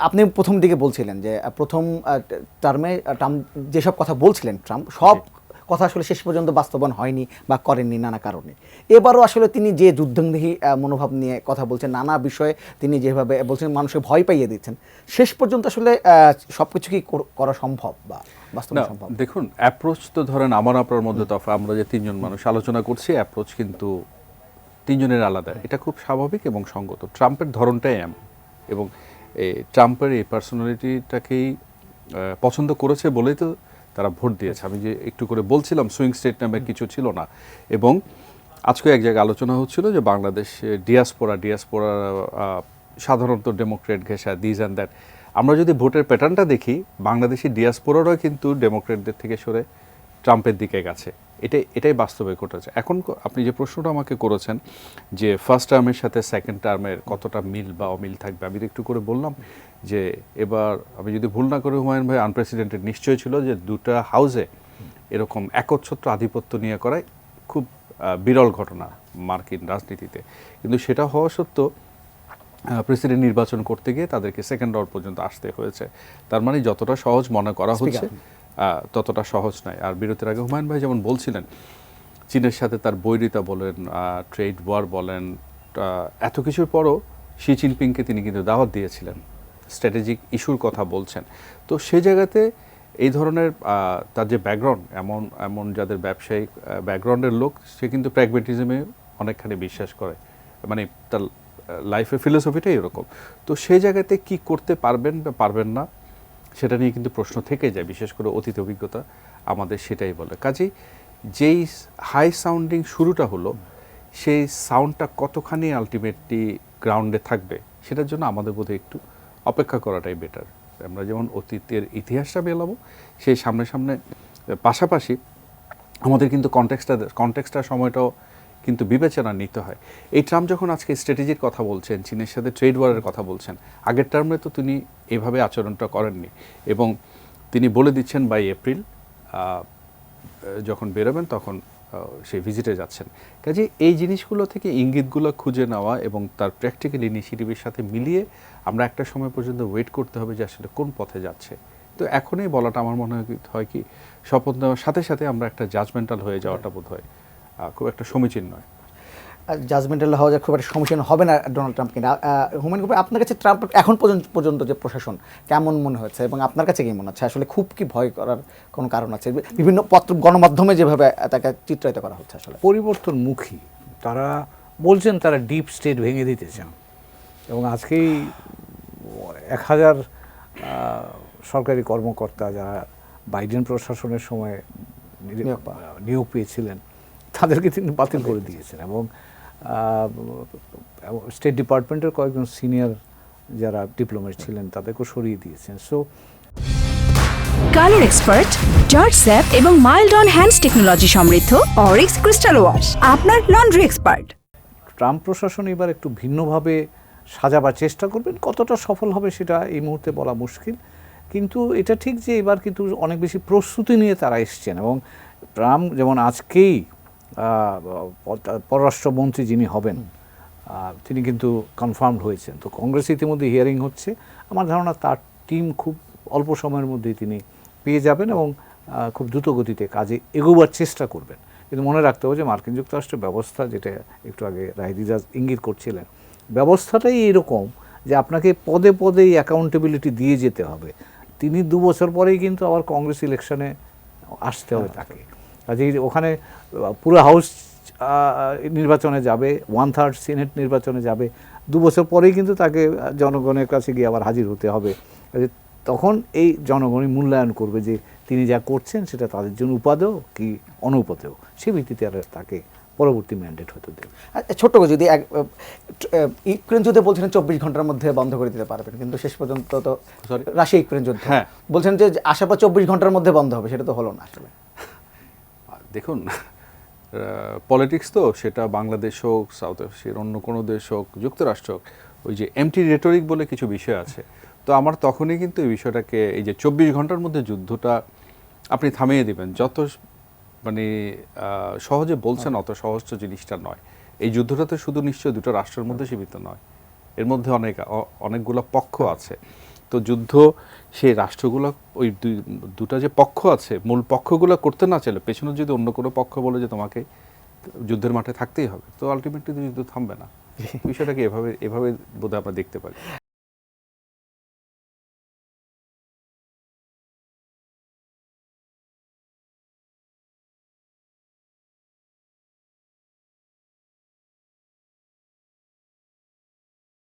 আপনি প্রথম দিকে বলছিলেন যে প্রথম টার্মে ট্রাম্প যেসব কথা বলছিলেন ট্রাম্প সব কথা আসলে শেষ পর্যন্ত বাস্তবায়ন হয়নি বা করেননি নানা কারণে। এবারও আসলে তিনি যে যুদ্ধংদেহী মনোভাব নিয়ে কথা বলছেন, নানা বিষয়ে তিনি যেভাবে বলছেন মানুষকে ভয় পাইয়ে দিচ্ছেন, শেষ পর্যন্ত আসলে সব কিছু কি করা সম্ভব বা বাস্তবায়ন সম্ভব? দেখুন, অ্যাপ্রোচ তো ধরেন আমার আপনার মধ্যে তফা, আমরা যে তিনজন মানুষ আলোচনা করছি, অ্যাপ্রোচ কিন্তু তিনজনের আলাদা। এটা খুব স্বাভাবিক এবং সঙ্গত। ট্রাম্পের ধরনটাই এমন, এবং ট্রাম্পের এই পার্সোনালিটিটাকেই পছন্দ করেছে বলেই তো তারা ভোট দিয়েছে। আমি যে একটু করে বলছিলাম সুইং স্টেট নামে কিছু ছিল না। এবং আজকে এক জায়গায় আলোচনা হচ্ছিল যে বাংলাদেশে ডিয়াসপোরা সাধারণত ডেমোক্রেট ঘেঁষা দিস অ্যান্ড দ্যাট। আমরা যদি ভোটের প্যাটার্নটা দেখি, বাংলাদেশি ডিয়াসপোরারও কিন্তু ডেমোক্রেটদের থেকে সরে ট্রাম্পের দিকে গেছে। এটাই বাস্তবে ঘটেছে। এখন আপনি যে প্রশ্নটা আমাকে করেছেন যে ফার্স্ট টার্মের সাথে সেকেন্ড টার্মের কতটা মিল বা অমিল থাকবে, আমি একটু করে বললাম যে এবার আমি যদি ভুল না করে হুমায়ুন ভাই, আনপ্রেসিডেন্টেড নিশ্চয় ছিল যে দুটা হাউসে এরকম একচ্ছত্র আধিপত্য নিয়ে করাই খুব বিরল ঘটনা মার্কিন রাজনীতিতে। কিন্তু সেটা হওয়া সত্ত্বেও প্রেসিডেন্ট নির্বাচন করতে গিয়ে তাদেরকে সেকেন্ড রাউন্ড পর্যন্ত আসতে হয়েছে। তার মানে যতটা সহজ মনে করা হচ্ছে ততটা সহজ নয়। আর বিরতির আগে হুমায়ুন ভাই যেমন বলছিলেন, চীনের সাথে তার বৈরিতা বলেন, ট্রেড ওয়ার বলেন, এত কিছুর পরও শি জিনপিংকে তিনি কিন্তু দাওয়াত দিয়েছিলেন, স্ট্র্যাটেজিক ইস্যুর কথা বলছেন। তো সেই জায়গাতে এই ধরনের তার যে ব্যাকগ্রাউন্ড, এমন যাদের ব্যবসায়িক ব্যাকগ্রাউন্ডের লোক, সে কিন্তু প্র্যাগমেটিজমে অনেকখানি বিশ্বাস করে, মানে তার লাইফের ফিলোসফিটাই এরকম। তো সেই জায়গাতে কি করতে পারবেন বা পারবেন না, সেটা নিয়ে কিন্তু প্রশ্ন থেকে যায়। বিশেষ করে অতীত অভিজ্ঞতা আমাদের সেটাই বলে। কাজেই যেই হাই সাউন্ডিং শুরুটা হলো, সেই সাউন্ডটা কতখানি আলটিমেটলি গ্রাউন্ডে থাকবে, সেটার জন্য আমাদের বোধহয় একটু অপেক্ষা করাটাই বেটার। আমরা যেমন অতীতের ইতিহাসটা মেলাবো, সেই সামনে পাশাপাশি আমাদের কিন্তু কনটেক্সটার সময়টাও কিন্তু বিবেচনা নিতে হয়। এই ট্রাম্প যখন আজকে স্ট্র্যাটেজির কথা বলছেন, চীনের সাথে ট্রেড ওয়ারের কথা বলছেন, আগের টার্মে তো তিনি এভাবে আচরণটা করেননি। এবং তিনি বলে দিচ্ছেন বাই এপ্রিল যখন বেরোবেন তখন সেই ভিজিটে যাচ্ছেন। কাজে এই জিনিসগুলো থেকে ইঙ্গিতগুলো খুঁজে নেওয়া এবং তার প্র্যাকটিক্যাল ইনিশিয়েটিভের সাথে মিলিয়ে আমরা একটা সময় পর্যন্ত ওয়েট করতে হবে যে আসলে কোন পথে যাচ্ছে। তো এখনই বলাটা আমার মনে হয় কি, শপথ নেওয়ার সাথে সাথে আমরা একটা জাজমেন্টাল হয়ে যাওয়াটা বোধ হয় খুব একটা সমীচীন নয়। জাজমেন্টাল হওয়া যায় খুব একটা সমস্যা হবে না ডোনাল্ড ট্রাম্প কিনা। হুমায়ুন কবির, আপনার কাছে ট্রাম্প এখন পর্যন্ত যে প্রশাসন কেমন মনে হয়েছে এবং আপনার কাছে কি মনে হচ্ছে? আসলে খুব কি ভয় করার কোনো কারণ আছে? বিভিন্ন গণমাধ্যমে যেভাবে তাকে চিত্রায়িত করা হচ্ছে, আসলে পরিবর্তনমুখী। তারা বলছেন তারা ডিপ স্টেট ভেঙে দিতে চান, এবং আজকেই 1000 সরকারি কর্মকর্তা যারা বাইডেন প্রশাসনের সময় নিয়োগ পেয়েছিলেন, তাদেরকে তিনি বাতিল করে দিয়েছেন। এবং স্টেট ডিপার্টমেন্টের কয়েকজন সিনিয়র যারা ডিপ্লোমেট ছিলেন তাদেরকেও সরিয়ে দিয়েছেন। So colour expert, George sap এবং মাইল্ড অন হ্যান্ডস টেকনোলজি সমৃদ্ধ অরিক্স ক্রিস্টাল ওয়াশ আপনার লন্ড্রি এক্সপার্ট। ট্রাম্প প্রশাসন এবার একটু ভিন্নভাবে সাজাবার চেষ্টা করবেন। কতটা সফল হবে সেটা এই মুহূর্তে বলা মুশকিল, কিন্তু এটা ঠিক যে এবার কিন্তু অনেক বেশি প্রস্তুতি নিয়ে তারা এসছেন। এবং ট্রাম্প যেমন আজকেই পররাষ্ট্রমন্ত্রী যিনি হবেন তিনি কিন্তু কনফার্মড হয়েছেন। তো কংগ্রেসে ইতিমধ্যে হিয়ারিং হচ্ছে। আমার ধারণা তার টিম খুব অল্প সময়ের মধ্যেই তিনি পেয়ে যাবেন এবং খুব দ্রুত গতিতে কাজে এগোবার চেষ্টা করবেন। কিন্তু মনে রাখতে হবে যে মার্কিন যুক্তরাষ্ট্রের ব্যবস্থা, যেটা একটু আগে রাহিদিজা ইঙ্গিত করছিলেন, ব্যবস্থাটাই এরকম যে আপনাকে পদে পদে অ্যাকাউন্টেবিলিটি দিয়ে যেতে হবে। তিনি 2 বছর পরেই কিন্তু আবার কংগ্রেস ইলেকশনে আসতে হবে তাকে। কাজেই ওখানে পুরো হাউস নির্বাচনে যাবে, 1/3 সিনেট নির্বাচনে যাবে, 2 বছর পরেই কিন্তু তাকে জনগণের কাছে গিয়ে আবার হাজির হতে হবে। তখন এই জনগণই মূল্যায়ন করবে যে তিনি যা করছেন সেটা তাদের জন্য উপাদেয় কি অনুপদেয়, সে ভিত্তিতে আর তাকে পরবর্তী ম্যান্ডেট হতে দেবে। ছোট্ট করে যদি ইউক্রেন যুদ্ধে বলছিলেন 24 ঘন্টার মধ্যে বন্ধ করে দিতে পারবেন, কিন্তু শেষ পর্যন্ত তো রাশিয়া ইউক্রেন যুদ্ধ বলছেন যে আসার পর 24 ঘন্টার মধ্যে বন্ধ হবে, সেটা তো হলো না। আসলে দেখুন, পলিটিক্স তো সেটা বাংলাদেশ হোক, সাউথ এশিয়ার অন্য কোনো দেশ হোক, যুক্তরাষ্ট্র হোক, ওই যে এমটি রেটরিক বলে কিছু বিষয় আছে। তো আমার তখনই কিন্তু এই বিষয়টাকে, এই যে 24 ঘন্টার মধ্যে যুদ্ধটা আপনি থামিয়ে দিবেন, যত মানে সহজে বলছেন অত সহজ তো জিনিসটা নয়। এই যুদ্ধটা তো শুধু নিশ্চয় দুটো রাষ্ট্রের মধ্যে সীমিত নয়, এর মধ্যে অনেকগুলো পক্ষ আছে। তো যুদ্ধ সেই রাষ্ট্রগুলো ওই দুটা যে পক্ষ আছে মূল পক্ষগুলো করতে না চাইলে পেছনে যদি অন্য কোনো পক্ষ বলে যে তোমাকে যুদ্ধের মাঠে থাকতেই হবে, তো আলটিমেটলি যুদ্ধ থামবে না। বিষয়টাকে এভাবে বোধহয় আমরা দেখতে পারি।